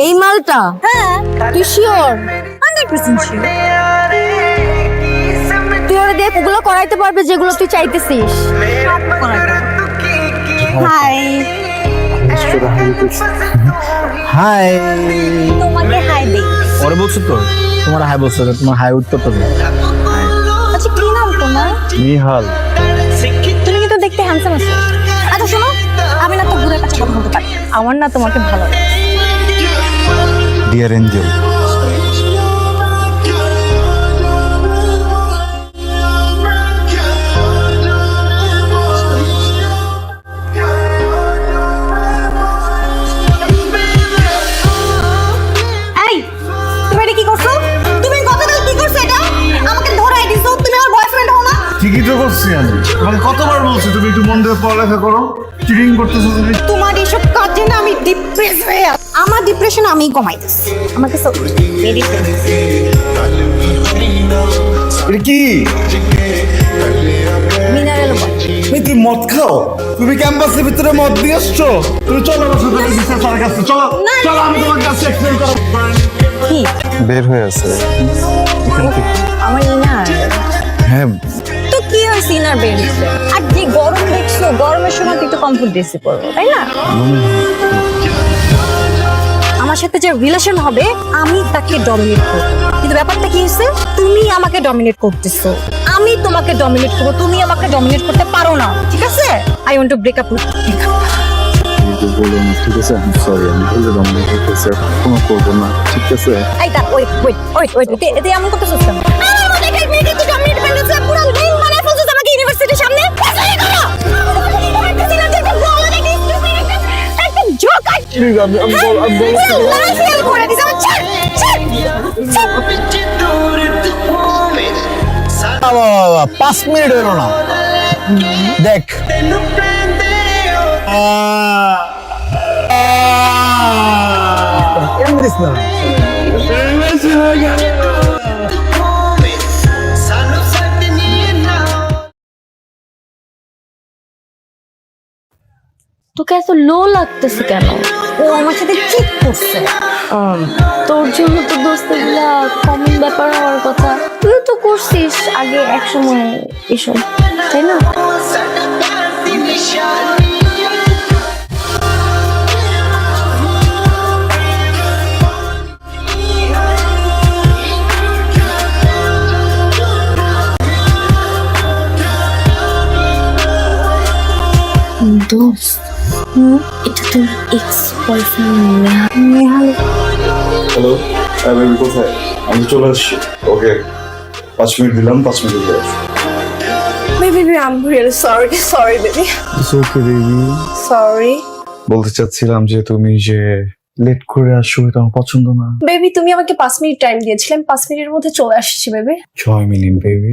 এই মালটা? হ্যাঁ, তুই শিওর? 100% sure। তুই ওরে দেখ ওগুলো করাইতে পারবে যেগুলো তুই চাইতেছিস। Hi, hi. তোমাকে হাই দেই। ওরে বলছো তো, তোমার হাই বলছো, তোমার হাই উত্তর তো নেই। আচ্ছা কি নাম তোমার? নিহাল। তুমি কিন্তু দেখতে হ্যান্ডসাম আছো। আচ্ছা শোনো, আমি না তো ঘুরে কাছে কথা বলতে পারি। আমার না তোমাকে ভালো লাগে। Dear angel. এই, তুমি এটা কি করছো? তুমি গতকাল কি করছো এটা? আমাকে ধরাই দিছো, তুমি আমার বয়ফ্রেন্ড হও না? ঠিকই তো করছি আমি। তোমাকে কতবার বলছি তুমি একটু মন দিয়ে পড়ালেখা করো। চিটিং করতেছো তুমি। তোমার এসব কাজে না আমি ডিপ্রেস হয়ে আছি। আমার ডিপ্রেশন আমি কমাইতেছি। আমাকে সব মেডিসিন এটা কি? মিনারেল এই তুমি মদ খাও? তুমি ক্যাম্পাসের ভিতরে মদ দিয়ে আসছো? তুমি চলো আমার সাথে বিশেষ স্যারের কাছে চলো। চলো আমি তোমার কাছে এক্সপ্লেইন করব। কি? বের হয়ে আছে এখান থেকে। আমার ইনার। হ্যাঁ, তো কি হয়েছে ইনার বের হচ্ছে? আর যে গরম দেখছো, গরমের সময় তো একটু কমফোর্ট ড্রেসই পরবো, তাই না? আমার সাথে যে রিলেশন হবে আমি তাকে ডমিনেট করব, কিন্তু ব্যাপারটা কি হয়েছে, তুমি আমাকে ডমিনেট করতেছো, আমি তোমাকে ডমিনেট করবো, তুমি আমাকে ডমিনেট করতে পারো না, ঠিক আছে? I want to break up with বলো না, ঠিক আছে? সরি, আমি ভুলে রমনা করতেছি, কোনো করবো না, ঠিক আছে? এই তা ওয়েট ওয়েট ওয়েট ওয়েট এতে এমন করতেছো কেন? আমার মনে হয় মেয়েকে তুই ডমিনেট করতেছিস, পুরো রিল বানায় ফেলছিস আমাকে ইউনিভার্সিটির সামনে। ফেসারি করো একটা জোক আই প্লিজ, আমি লাইফ করে দিছ আমার ছাড় ছাড় 5 মিনিট হলো না, দেখ। এমন দিস না। তোকে এত লো লাগতেছে কেন? ও আমার সাথে চিট করছে। তোর জন্য তো দোস্তগুলা কমন ব্যাপার হওয়ার কথা। তুইও তো করছিস আগে এক সময় এসব, তাই না? দোস্ত, এটা তোর ex boyfriend Nehal. Hello, baby কোথায়? আমি চলে আসছি। ওকে, 5 মিনিট দিলাম, 5 মিনিট দিয়ে আসছি। Baby, I'm really sorry baby, It's okay, baby. sorry বলতে চাচ্ছিলাম যে তুমি যে লেট করে আসছো, এটা আমার পছন্দ না। বেবি। তুমি আমাকে 5 মিনিট টাইম দিয়েছিলে, 5 মিনিটের মধ্যে চলে আসছি বেবি। 6 মিনিট, baby.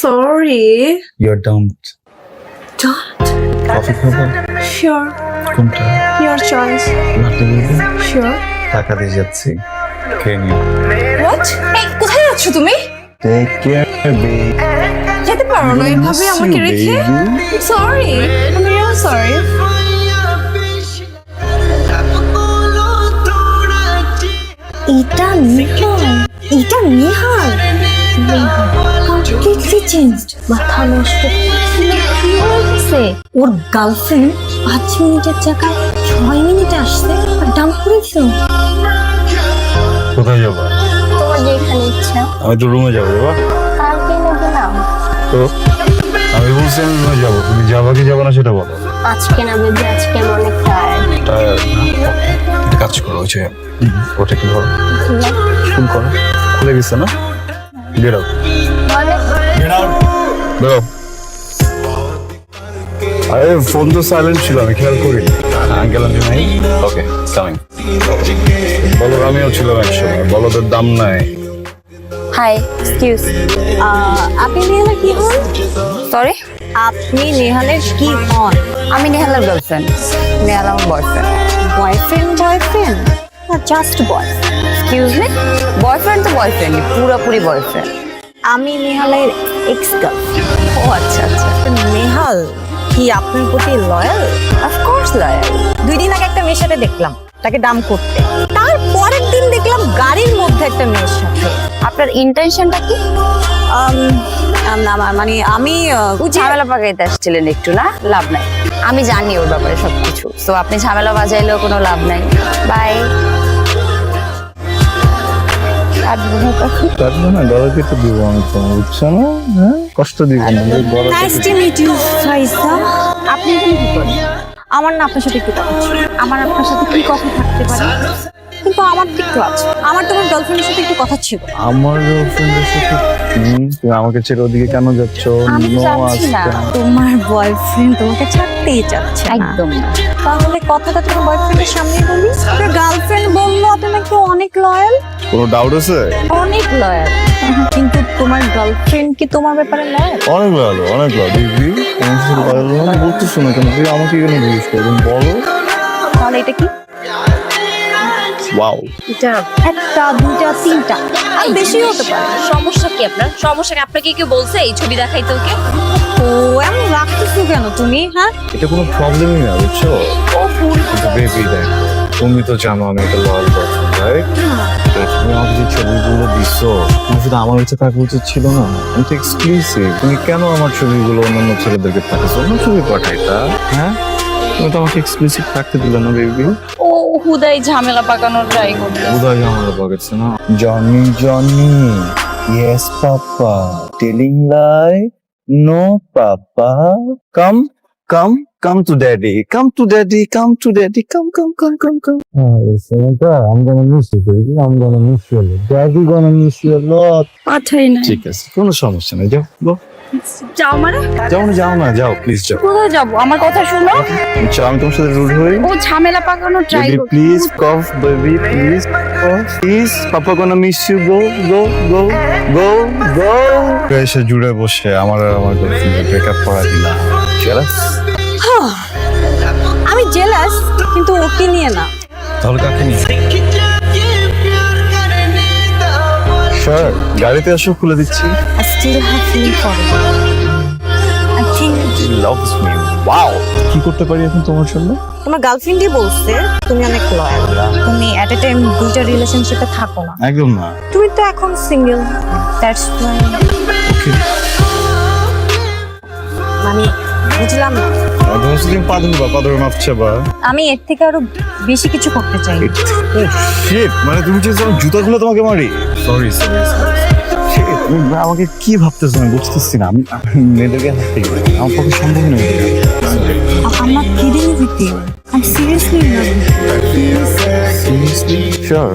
Sorry. You're dumped. Coffee খাবো? শিওর, কোনটা? Your choice. Latte, baby? Sure. টাকা দিয়ে যাচ্ছি, খেয়ে নিও। হোয়াট? এই কোথায় যাচ্ছ তুমি? Take care, baby. যেতে পারো না এভাবে আমাকে রেখে। সরি, আমি রিয়েল সরি। এটা নিহাল, এটা নিহাল কমপ্লিটলি চেঞ্জড। মাথা নষ্ট। কি হয়েছে? ওর গার্লফ্রেন্ড 5 মিনিটের জায়গায় 6 মিনিটে আসছে আর ডাম্প করে দিল। কোথায় যাবো? তোমার যেখানে ইচ্ছা। আমি তো রুমে যাবো, বাবা। কালকে নেবে না? তো আমি বলছি আমি রুমে যাবো, তুমি যাবা কি যাবো না সেটা বলো। আজকে না বেবি, আজকে আমি অনেক টায়ার্ড। টায়ার্ড না? একটা কাজ করো, ওই যে ওটা কি ধরো, ফোন করো, খুলে গেছে না? গেট আউট, বেরো। আরে ফোন তো সাইলেন্ট ছিল, আমি খেয়াল করি। আঙ্কেল আন্টি নাই? Okay, coming. বলো, আমিও ছিলাম একসময়, বলদের দাম নাই। Hi, excuse. আপনি নেহালের কি হন? সরি, আপনি নেহালের কি হন? আমি নেহালের গার্লফ্রেন্ড, নেহাল আমার বয়ফ্রেন্ড। বয়ফ্রেন্ড বয়ফ্রেন্ড না just boyfriend? Excuse me, boyfriend তো বয়ফ্রেন্ড, পুরোপুরি বয়ফ্রেন্ড। আমি নেহালের এক্স গার্লফ্রেন্ড। ও আচ্ছা আচ্ছা, নেহাল কি আপনার প্রতি লয়াল? Of course loyal. 2 দিন আগে একটা মেয়ের সাথে দেখলাম, তাকে ডাম করতে। তারপরের দিন দেখলাম গাড়ির মধ্যে একটা মেয়ের সাথে। আপনার ইন্টেনশনটা কি? মানে আমি ঝামেলা পাকাইতে আসছিলেন একটু, না? লাভ নাই, আমি জানি ওর ব্যাপারে সবকিছু। তো আপনি ঝামেলা বাজাইলেও কোনো লাভ নাই। বাই। কাটবো না, গলা কেটে দিব আমি তোমার, বুঝছো না? হ্যাঁ, কষ্ট দিব না, গলা নাইস টু মিট ইউ ফাইসা। আপনি এখানে কি করেন? আমার না আপনার সাথে একটু কথা ছিল। আমার আপনার সাথে কি কথা থাকতে পারে? কিন্তু আমার তো একটু আছে। আমার তোমার গার্লফ্রেন্ডের সাথে একটু কথা ছিল। আমার গার্লফ্রেন্ডের সাথে তুমি আমাকে ছেড়ে ওদিকে কেন যাচ্ছ? আমি যাচ্ছি না। তোমার বয়ফ্রেন্ড তোমাকে ছাড়তেই চাচ্ছে না। একদম না। তাহলে কথাটা তোমার বয়ফ্রেন্ডের সামনে বলি। আপনার গার্লফ্রেন্ড বললো আপনি নাকি অনেক লয়াল। কোনো ডাউট আছে? অনেক লয়াল। কিন্তু তোমার গার্লফ্রেন্ড কি তোমার ব্যাপারে লয়াল? অনেক ভালো, অনেক ভালো। দিদি আমার সাথে ভালো বলতেছো না কেন? তুই আমাকে কেন জিজ্ঞেস করো, বলো। তাহলে এটা কি? ওয়াও, এটা একটা, দুইটা, তিনটা, আর বেশি হতে পারে। সমস্যা কি আপনার? সমস্যা কি? আপনাকে কেউ বলছে এই ছবি দেখাইতে ওকে? ও এমন রাখতেছো কেন তুমি? হ্যাঁ, এটা কোনো প্রবলেমই না, বুঝছো? কিন্তু বেবি দেখ, তুমি তো জানো আমি একটা লয়াল পারসন, রাইট? তুমি আমাকে যে ছবিগুলো দিছো, তুমি শুধু আমার কাছে থাকা উচিত ছিল না? আমি তো এক্সক্লুসিভ। তুমি কেন আমার ছবিগুলো অন্যান্য ছেলেদেরকে পাঠাচ্ছো? অন্য ছবি পাঠাইতা, হ্যাঁ? তুমি তো আমাকে এক্সক্লুসিভ থাকতে দিলে না বেবি। ও হুদাই ঝামেলা পাকানোর ট্রাই করতে। উদয় আমার পাকাচ্ছে না। Johnny Johnny, yes papa, telling lie, no papa, come come come to daddy, come to daddy, come to daddy, come come come come come. I'm gonna miss you, baby. I'm gonna miss you a lot. Daddy gonna miss you a lot. পাঠাই না। ঠিক আছে, কোনো সমস্যা নেই, যাও গো। যাও মানে? যাও না, যাও প্লিজ যাও। কোথায় যাবো? আমার কথা শুনো। আচ্ছা, আমি তোমার সাথে রুড হই। ও ঝামেলা পাকানোর ট্রাই Baby, করছে। please cough, baby, please cough. Please, Papa gonna miss you. Go, go, go, go, go. এসে জুড়ে বসে আমার আর আমার গার্লফ্রেন্ডের ব্রেকআপ করা দিলা। Jealous? আমি জেলাস, কিন্তু ওকে নিয়ে না। তাহলে কাকে নিয়ে? Sure, গাড়িতে আসো, খুলে দিচ্ছি। I still have feeling for you. I think She loves me. Wow. কি করতে পারি এখন তোমার জন্য? তোমার গার্লফ্রেন্ডই বলছে তুমি অনেক লয়াল। তুমি এট এ টাইম দুইটা রিলেশনশিপে থাকো না। একদম না। তুমি তো এখন সিঙ্গেল, দ্যাটস ওয়াই। মানে বুঝলাম না। তোমার সাথে পা ধরবা, পা ধরে মাপ চাবা। আমি এর থেকে আরো বেশি কিছু করতে চাই। Shit, মানে তুমি যে জুতাগুলো তোমাকে মারি। Sorry. তুমি আমাকে কি ভাবতেছো আমি বুঝতেছি না। আমি মেয়েদেরকে হাসতে গেলে আমার পক্ষে সম্ভব নয়। I'm not kidding with you. I'm seriously in love with you. Seriously? Sure.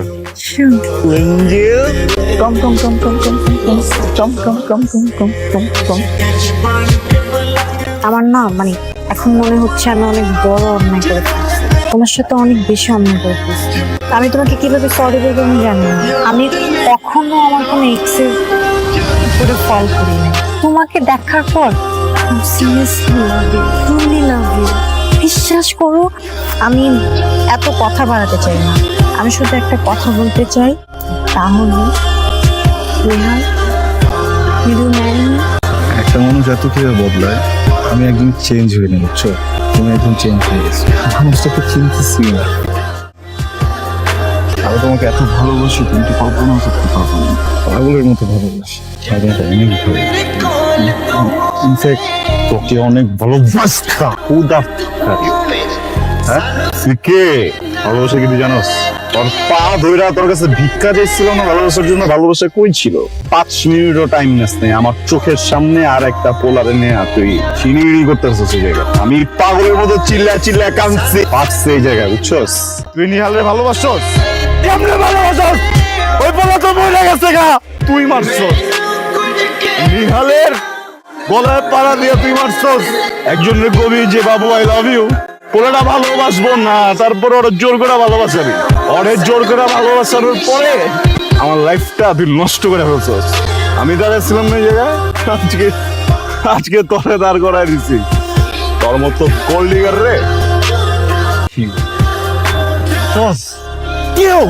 Sure. Angel. Come. আমার না মানে এখন মনে হচ্ছে আমি অনেক বড় অন্যায় করে ফেলছি। তোমার সাথে অনেক বেশি অন্যায় করে ফেলছি। আমি তোমাকে কিভাবে সরি বলবো আমি জানি না। আমি কখনো আমার কোনো এক্সের উপরে ফল করি না। তোমাকে দেখার পর seriously love you, truly love you. বিশ্বাস করো, আমি এত কথা বাড়াতে চাই না। আমি শুধু একটা কথা বলতে চাই, তাহলে Neha, will you marry me? একটা মানুষ এত কিভাবে বদলায়, আমি একদম চেঞ্জ হয়ে না, বুঝছো? তুমি একদম চেঞ্জ হয়ে গেছো। মানুষটাকে চিনতেছি না। আমি তোমাকে এত ভালোবাসি, তুমি তো কল্পনা করতে পারবো না। পাগলের মতো ভালোবাসি। আমি তোমাকে অনেক ভালোবাসি। ইনফ্যাক্ট তোকে অনেক ভালোবাসতাম। হ্যাঁ, তুই কে? ভালোবাসা কি তুই জানোস? তোর পা ধইরা তোর কাছে ভিক্ষা চাইছিল না ভালোবাসার জন্য? ভালোবাসা কই ছিল? 5 মিনিটও টাইম নেস নাই আমার চোখের সামনে আর একটা পোলারে নিয়ে তুই চিনিড়ি করতেছিস এই জায়গা। আমি পাগলের মতো চিল্লা কাঁদছি, পারছে এই জায়গায়, বুঝছস? তুই নিহালের ভালোবাসছস? কেমনে ভালোবাসছস? ওই পোলা তো মরে গেছে গা, তুই মারছস। নিহালের গলায় পাড়া দিয়ে তুই মারছস। একজনের কবি যে বাবু আই লাভ ইউ, পোলাটা ভালোবাসবো না, তারপর ওর জোর করে ভালোবাসাবি। ওরে জোর করে ভালোবাসানোর পরে আমার লাইফটা তুই নষ্ট করে ফেলছস। আমি দাঁড়াইছিলাম না এই জায়গায়, আজকে তোরে দাঁড় করাই দিছি। তোর মতো কল্ডিগার রে কেউ